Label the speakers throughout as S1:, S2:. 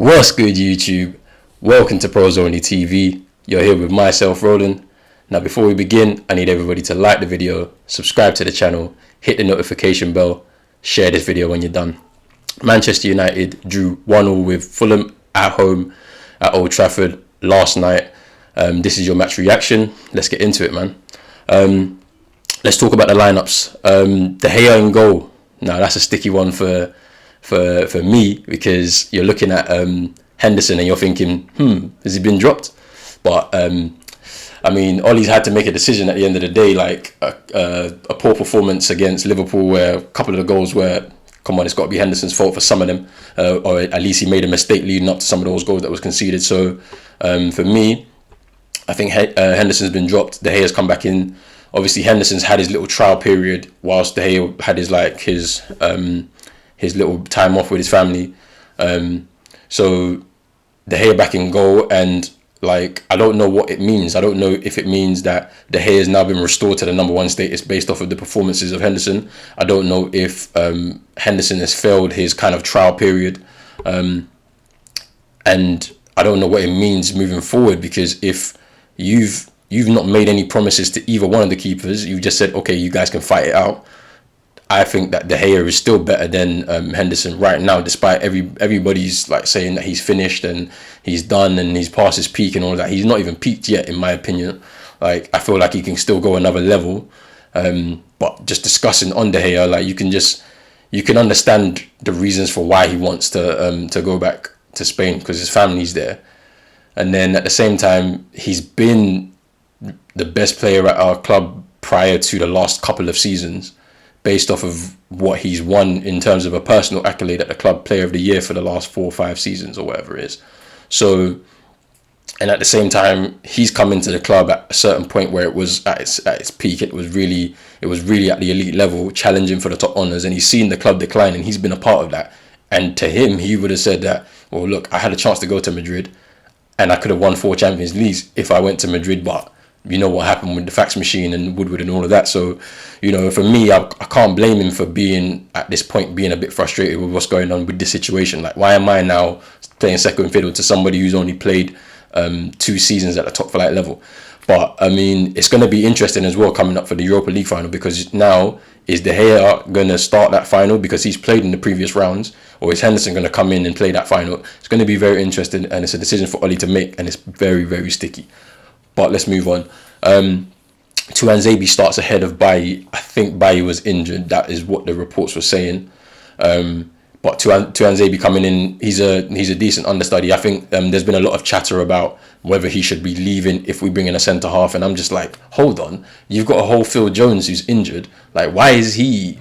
S1: What's good, YouTube? Welcome to Pros Only TV. You're here with myself, Roland. Now, before we begin, I need everybody to like the video, subscribe to the channel, hit the notification bell, share this video when you're done. Manchester United drew 1-1 with Fulham at home at Old Trafford last night. This is your match reaction. Let's get into it, man. Let's talk about the lineups. De Gea in goal. Now, that's a sticky one for me, because you're looking at Henderson and you're thinking, has he been dropped? But I mean, Ollie's had to make a decision at the end of the day. Like a poor performance against Liverpool, where a couple of the goals were, come on, it's got to be Henderson's fault for some of them, or at least he made a mistake leading up to some of those goals that was conceded. So for me, I think Henderson's been dropped. De Gea's come back in. Obviously, Henderson's had his little trial period, whilst De Gea had his little time off with his family. So De Gea back in goal, and like, I don't know what it means. I don't know if it means that De Gea has now been restored to the number one status based off of the performances of Henderson. I don't know if Henderson has failed his kind of trial period. And I don't know what it means moving forward, because if you've not made any promises to either one of the keepers, you've just said, okay, you guys can fight it out. I think that De Gea is still better than Henderson right now, despite everybody's like saying that he's finished and he's done and he's past his peak and all that. He's not even peaked yet, in my opinion. Like, I feel like he can still go another level. But just discussing on De Gea, like, you can understand the reasons for why he wants to go back to Spain, because his family's there. And then at the same time, he's been the best player at our club prior to the last couple of seasons, based off of what he's won in terms of a personal accolade at the club, player of the year for the last 4 or 5 seasons or whatever it is. So, and at the same time, he's come into the club at a certain point where it was at its peak. It was really at the elite level, challenging for the top honours, and he's seen the club decline, and he's been a part of that. And to him, he would have said that, well, look, I had a chance to go to Madrid, and I could have won 4 Champions Leagues if I went to Madrid, but you know what happened with the fax machine and Woodward and all of that. So, you know, for me, I can't blame him for being, at this point, being a bit frustrated with what's going on with this situation. Like, why am I now playing second fiddle to somebody who's only played 2 seasons at the top flight level? But, I mean, it's going to be interesting as well coming up for the Europa League final, because now, is De Gea going to start that final because he's played in the previous rounds, or is Henderson going to come in and play that final? It's going to be very interesting, and it's a decision for Ollie to make, and it's very, very sticky. But let's move on. Tuanzebe starts ahead of Bailly. I think Bailly was injured. That is what the reports were saying. But Tuanzebe coming in, he's a decent understudy. I think there's been a lot of chatter about whether he should be leaving if we bring in a centre half, and I'm just like, hold on, you've got a whole Phil Jones who's injured. Like, why is he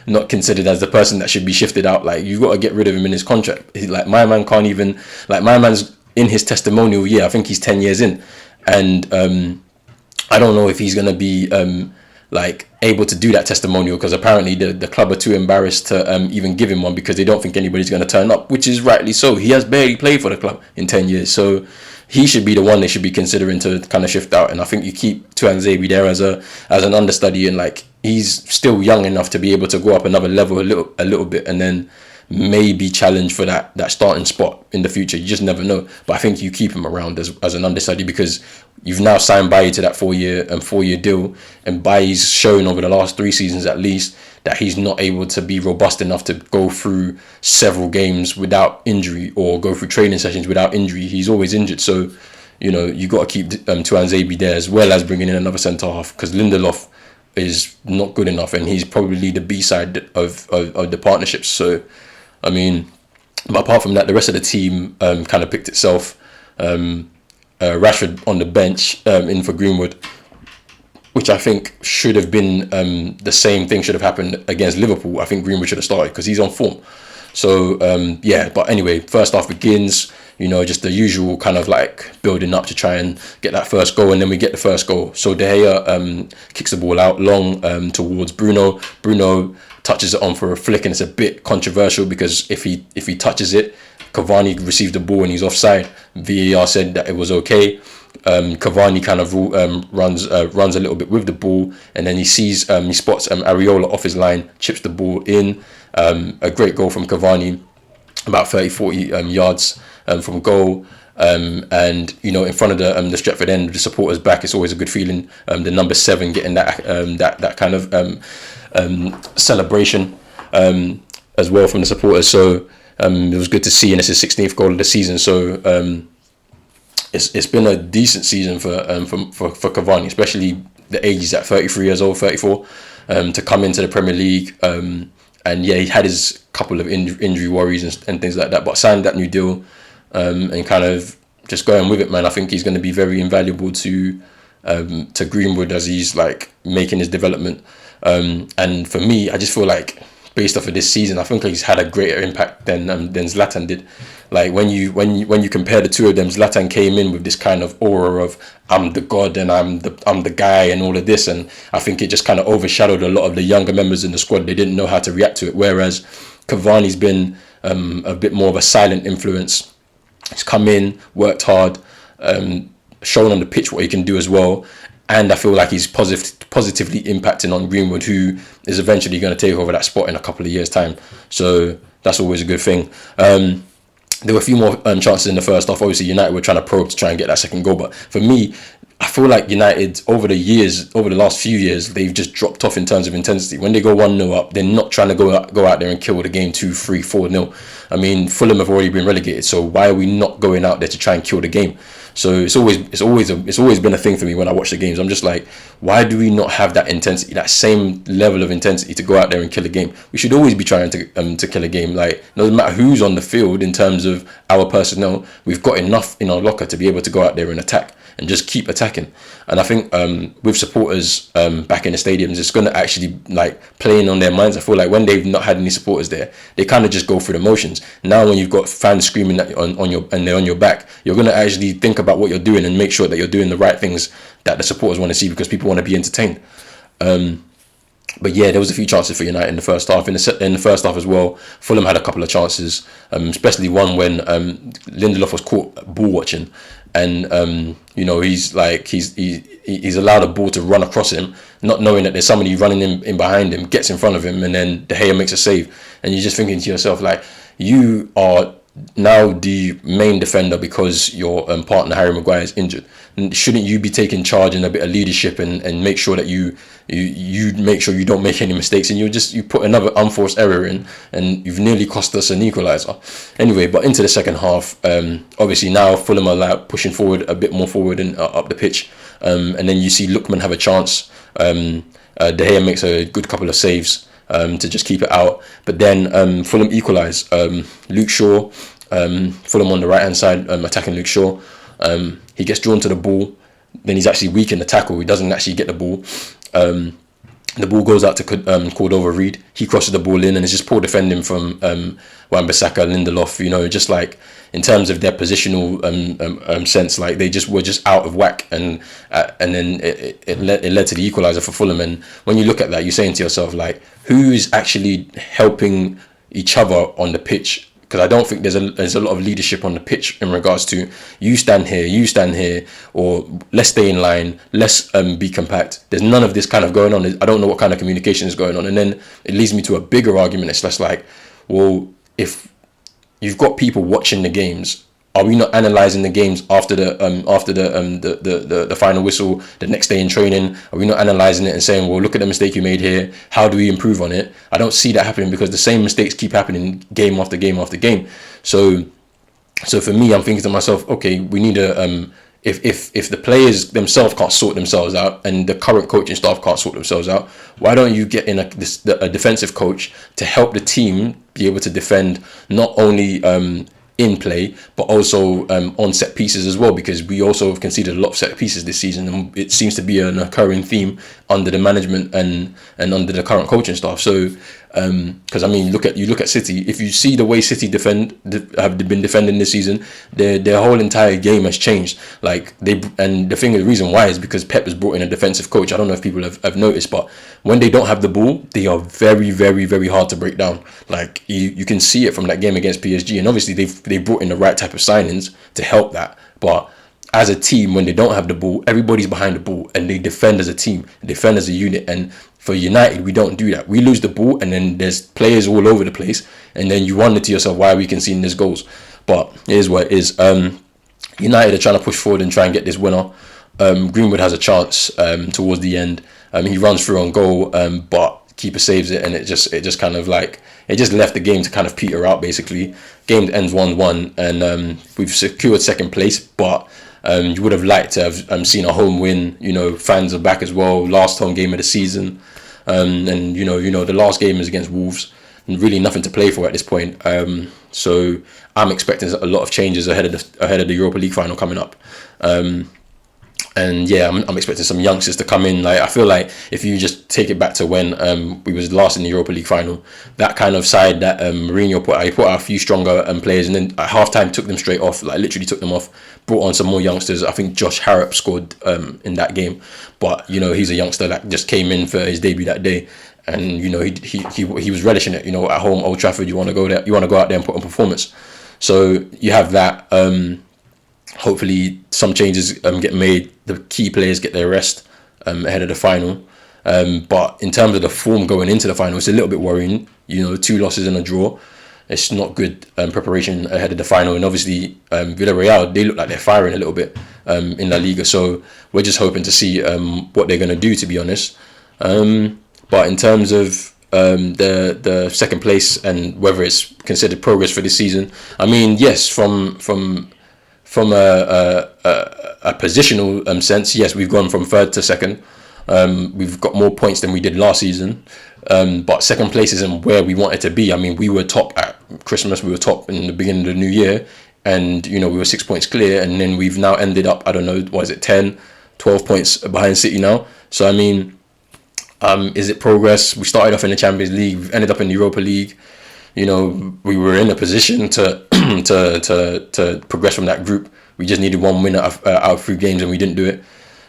S1: not considered as the person that should be shifted out? Like, you've got to get rid of him in his contract. Like, my man can't even, like, my man's in his testimonial year. I think he's 10 years in. And I don't know if he's going to be like able to do that testimonial, because apparently the club are too embarrassed to even give him one, because they don't think anybody's going to turn up, which is rightly so. He has barely played for the club in 10 years. So he should be the one they should be considering to kind of shift out. And I think you keep Tuanzebe there as an understudy, and like, he's still young enough to be able to go up another level a little bit, and then maybe challenge for that starting spot in the future. You just never know. But I think you keep him around as an understudy, because you've now signed Bailly to that 4-year deal, and Bailly's shown over the last 3 seasons at least that he's not able to be robust enough to go through several games without injury, or go through training sessions without injury. He's always injured. So, you know, you got to keep Tuanzebe there, as well as bringing in another centre half, because Lindelof is not good enough, and he's probably the B-side of the partnerships. So, I mean, but apart from that, the rest of the team kind of picked itself. Rashford on the bench in for Greenwood, which I think should have been the same thing should have happened against Liverpool. I think Greenwood should have started because he's on form. So, yeah, but anyway, first half begins, you know, just the usual kind of like building up to try and get that first goal, and then we get the first goal. So De Gea kicks the ball out long towards Bruno. Bruno touches it on for a flick, and it's a bit controversial, because if he touches it, Cavani received the ball and he's offside. VAR said that it was okay. Cavani kind of runs a little bit with the ball, and then he spots Areola off his line, chips the ball in. A great goal from Cavani, about 30-40 yards from goal. And in front of the Stretford End, the supporters back, it's always a good feeling. The number 7 getting that kind of celebration as well from the supporters. So it was good to see, and it's his 16th goal of the season. So it's been a decent season for Cavani, especially the age. He's at 33 years old, 34, to come into the Premier League. And yeah, he had his couple of injury worries and things like that, but signed that new deal. And kind of just going with it, man. I think he's going to be very invaluable to Greenwood as he's like making his development. And for me, I just feel like based off of this season, I think he's had a greater impact than Zlatan did. Like when you compare the two of them, Zlatan came in with this kind of aura of I'm the god and I'm the guy and all of this, and I think it just kind of overshadowed a lot of the younger members in the squad. They didn't know how to react to it. Whereas Cavani's been a bit more of a silent influence. He's come in, worked hard, shown on the pitch what he can do as well. And I feel like he's positively impacting on Greenwood, who is eventually going to take over that spot in a couple of years' time. So that's always a good thing. There were a few more chances in the first half. Obviously, United were trying to probe to try and get that second goal. But for me, I feel like United, over the last few years, they've just dropped off in terms of intensity. When they go 1-0 up, they're not trying to go out there and kill the game 2-3, 4-0. I mean, Fulham have already been relegated, so why are we not going out there to try and kill the game? So it's always been a thing for me when I watch the games. I'm just like, why do we not have that intensity, that same level of intensity to go out there and kill a game? We should always be trying to kill a game. Like, no matter who's on the field in terms of our personnel, we've got enough in our locker to be able to go out there and attack and just keep attacking. And I think with supporters back in the stadiums, it's going to actually like playing on their minds. I feel like when they've not had any supporters there, they kind of just go through the motions. Now when you've got fans screaming they're on your back, you're going to actually think about what you're doing and make sure that you're doing the right things that the supporters want to see, because people want to be entertained. But yeah, there was a few chances for United in the first half. In the first half as well, Fulham had a couple of chances, especially one when Lindelof was caught ball watching, and he's allowed a ball to run across him, not knowing that there's somebody running in behind him, gets in front of him, and then De Gea makes a save. And you're just thinking to yourself, like, you are now the main defender because your partner Harry Maguire is injured. And shouldn't you be taking charge and a bit of leadership and make sure that you make sure you don't make any mistakes, and you put another unforced error in, and you've nearly cost us an equaliser. Anyway, but into the second half, obviously now Fulham are pushing forward a bit more forward and up the pitch, and then you see Lookman have a chance. De Gea makes a good couple of saves to just keep it out, but then Fulham equalise. Luke Shaw, Fulham on the right hand side, attacking Luke Shaw. He gets drawn to the ball, then he's actually weak in the tackle. He doesn't actually get the ball. The ball goes out to Cordova-Reid. He crosses the ball in, and it's just poor defending from Wan-Bissaka, Lindelof. Just like in terms of their positional sense, like they were just out of whack, and then it led to the equaliser for Fulham. And when you look at that, you're saying to yourself, like, who's actually helping each other on the pitch? Because I don't think there's a lot of leadership on the pitch in regards to you stand here, or let's stay in line, let's be compact. There's none of this kind of going on. I don't know what kind of communication is going on. And then it leads me to a bigger argument. It's just like, well, if you've got people watching the games, are we not analysing the games after the final whistle, the next day in training? Are we not analysing it and saying, well, look at the mistake you made here, how do we improve on it? I don't see that happening, because the same mistakes keep happening game after game after game. So for me, I'm thinking to myself, okay, we need a if the players themselves can't sort themselves out and the current coaching staff can't sort themselves out, why don't you get in a defensive coach to help the team be able to defend not only in play, but also on set pieces as well, because we also have conceded a lot of set pieces this season, and it seems to be an occurring theme under the management and under the current coaching staff. So because I mean, look at City. If you see the way City have been defending this season, their whole entire game has changed. Like the reason why is because Pep has brought in a defensive coach. I don't know if people have noticed, but when they don't have the ball, they are very, very, very hard to break down. Like you can see it from that game against PSG, and obviously they brought in the right type of signings to help that. But as a team, when they don't have the ball, everybody's behind the ball and they defend as a team, defend as a unit. And for United, we don't do that. We lose the ball and then there's players all over the place, and then you wonder to yourself, why are we conceding these goals? But it is what it is. United are trying to push forward and try and get this winner. Greenwood has a chance towards the end. He runs through on goal, but keeper saves it, and it just kind of like, it just left the game to kind of peter out basically. Game ends 1-1, and we've secured second place, but you would have liked to have seen a home win. You know, fans are back as well. Last home game of the season, and you know the last game is against Wolves, and really nothing to play for at this point. So I'm expecting a lot of changes ahead of the Europa League final coming up. And yeah, I'm expecting some youngsters to come in. Like, I feel like if you just take it back to when we was last in the Europa League final, that kind of side that Mourinho put out a few stronger players, and then at halftime took them straight off, like literally took them off, brought on some more youngsters. I think Josh Harrop scored in that game, but you know, he's a youngster that just came in for his debut that day, and you know, he was relishing it. You know, at home, Old Trafford, you want to go there, you want to go out there and put on performance. So you have that. Hopefully some changes get made. The key players get their rest ahead of the final. But in terms of the form going into the final, it's a little bit worrying. You know, 2 losses and a draw. It's not good preparation ahead of the final. And obviously Villarreal, they look like they're firing a little bit in La Liga. So we're just hoping to see what they're going to do, to be honest. But in terms of the second place and whether it's considered progress for this season, I mean, yes, from a positional sense, yes, we've gone from third to second. We've got more points than we did last season, but second place isn't where we wanted to be. I mean, we were top at Christmas, we were top in the beginning of the new year, and you know, we were 6 points clear, and then we've now ended up, I don't know, what is it, 10, 12 points behind City now. So I mean, is it progress? We started off in the Champions League, we've ended up in the Europa League. You know, we were in a position to to progress from that group. We just needed 1 win out of 3 games, and we didn't do it.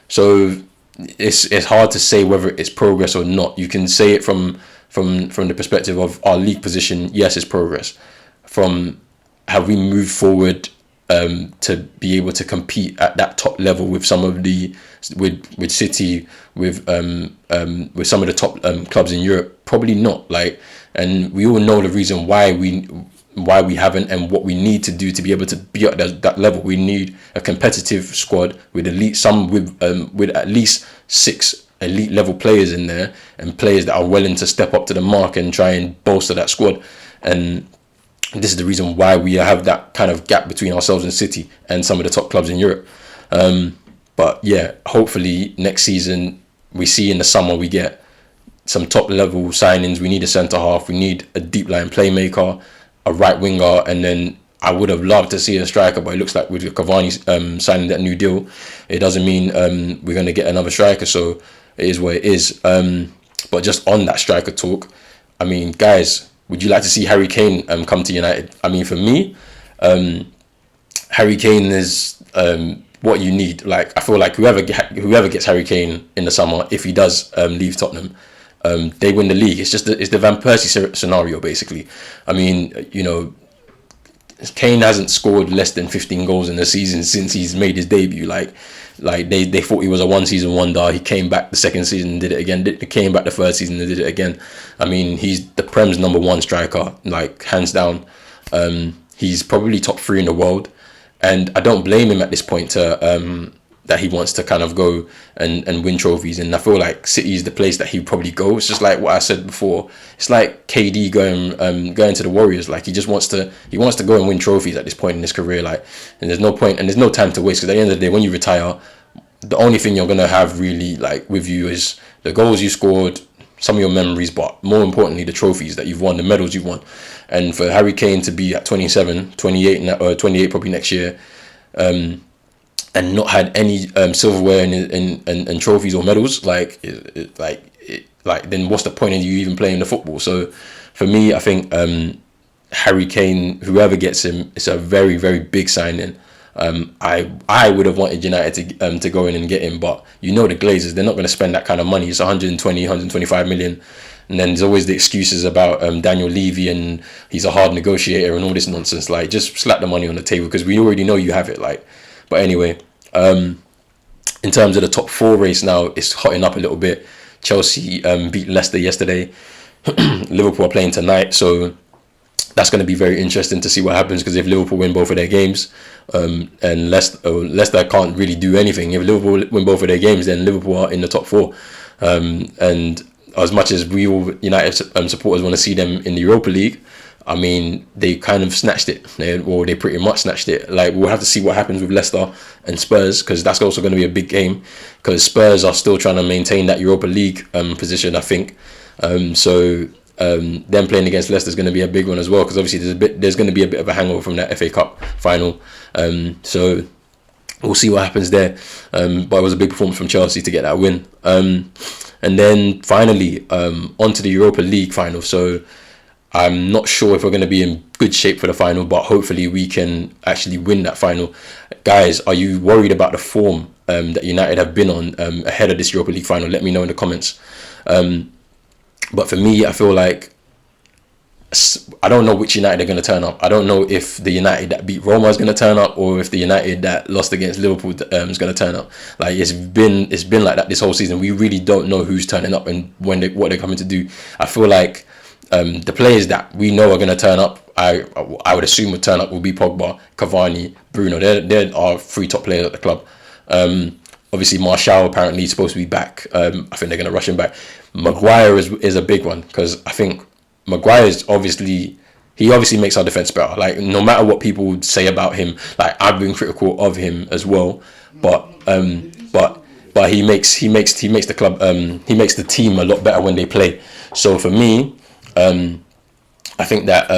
S1: So it's hard to say whether it's progress or not. You can say it from the perspective of our league position. Yes, it's progress. From have we moved forward to be able to compete at that top level with some of with City, with some of the top clubs in Europe? Probably not. Like, and we all know the reason why we haven't, and what we need to do to be able to be at that level. We need a competitive squad with with at least 6 elite level players in there, and players that are willing to step up to the mark and try and bolster that squad. And this is the reason why we have that kind of gap between ourselves and City and some of the top clubs in Europe. But yeah, hopefully next season we see in the summer we get some top level signings. We need a centre half, we need a deep line playmaker, a right winger, and then I would have loved to see a striker, but it looks like with Cavani signing that new deal, it doesn't mean we're going to get another striker. So it is what it is. But just on that striker talk, I mean, guys, would you like to see Harry Kane come to United? I mean, for me, Harry Kane is what you need. Like, I feel like whoever gets Harry Kane in the summer, if he does leave Tottenham, they win the league. It's the Van Persie scenario, basically. I mean, you know, Kane hasn't scored less than 15 goals in the season since he's made his debut. Like they thought he was a one season wonder. He came back the second season and did it again. Came back the third season and did it again. I mean, he's the Prem's number 1 striker, like hands down. He's probably top 3 in the world, and I don't blame him at this point to that he wants to kind of go and win trophies. And I feel like City is the place that he probably go. It's just like what I said before. It's like KD going to the Warriors. Like, he wants to go and win trophies at this point in his career. Like, and there's no point and there's no time to waste, because at the end of the day, when you retire, the only thing you're gonna have really like with you is the goals you scored, some of your memories, but more importantly, the trophies that you've won, the medals you've won. And for Harry Kane to be at 27, 28, or 28 probably next year, and not had any silverware and trophies or medals, then what's the point of you even playing the football? So for me, I think Harry Kane, whoever gets him, it's a very, very big signing. I would have wanted United to go in and get him, but you know the Glazers, they're not going to spend that kind of money. It's 125 million. And then there's always the excuses about Daniel Levy and he's a hard negotiator and all this nonsense. Like, just slap the money on the table, because we already know you have it. Like, but anyway, in terms of the top 4 race now, it's hotting up a little bit. Chelsea beat Leicester yesterday. Liverpool are playing tonight, so that's going to be very interesting to see what happens, because if Liverpool win both of their games, and Leicester can't really do anything. If Liverpool win both of their games, then Liverpool are in the top four. And as much as we all United supporters want to see them in the Europa League, I mean, they kind of snatched it. They pretty much snatched it. Like, we'll have to see what happens with Leicester and Spurs, because that's also going to be a big game, because Spurs are still trying to maintain that Europa League position, I think. Them playing against Leicester is going to be a big one as well, because obviously there's going to be a bit of a hangover from that FA Cup final. So we'll see what happens there. But it was a big performance from Chelsea to get that win. And then finally, onto the Europa League final. So I'm not sure if we're going to be in good shape for the final, but hopefully we can actually win that final. Guys, are you worried about the form that United have been on ahead of this Europa League final? Let me know in the comments. But for me, I feel like I don't know which United are going to turn up. I don't know if the United that beat Roma is going to turn up, or if the United that lost against Liverpool is going to turn up. Like, it's been like that this whole season. We really don't know who's turning up and what they're coming to do. I feel like the players that we know are going to turn up, I would assume would turn up, will be Pogba, Cavani, Bruno. They're our three top players at the club. Obviously, Martial apparently is supposed to be back. I think they're going to rush him back. Maguire is a big one, because I think Maguire is obviously makes our defense better. Like, no matter what people would say about him, like, I've been critical of him as well, but he makes the club he makes the team a lot better when they play. So for me, I think that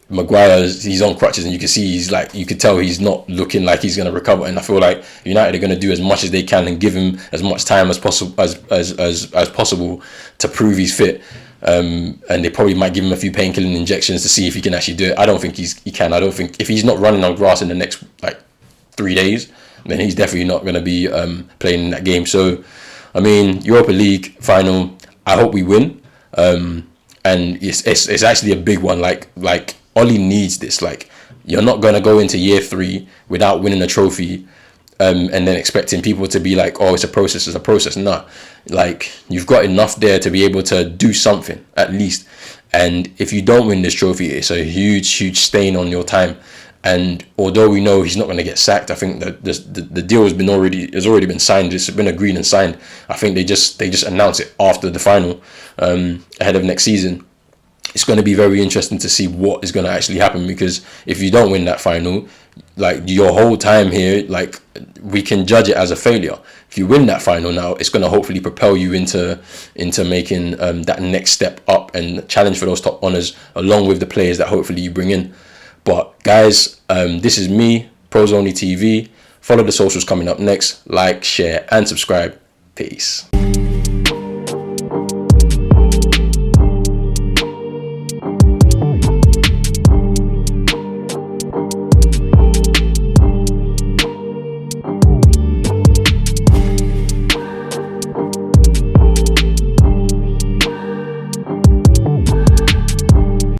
S1: Maguire, he's on crutches, and you can see you could tell he's not looking like he's going to recover. And I feel like United are going to do as much as they can and give him as much time as possible as possible to prove he's fit. And they probably might give him a few painkilling injections to see if he can actually do it. I don't think he can. I don't think, if he's not running on grass in the next 3 days, then he's definitely not going to be playing in that game. So, I mean, Europa League final, I hope we win. And it's actually a big one. Like Oli needs this. Like, you're not going to go into year 3 without winning a trophy, and then expecting people to be like, oh, it's a process. No, like, you've got enough there to be able to do something at least. And if you don't win this trophy, it's a huge stain on your time. And although we know he's not going to get sacked, I think that the deal has already been signed. It's been agreed and signed. I think they just announced it after the final, ahead of next season. It's going to be very interesting to see what is going to actually happen, because if you don't win that final, like, your whole time here, like, we can judge it as a failure. If you win that final now, it's going to hopefully propel you into making that next step up and challenge for those top honours, along with the players that hopefully you bring in. But guys, this is me, Pros Only TV. Follow the socials coming up next. Like, share and subscribe. Peace.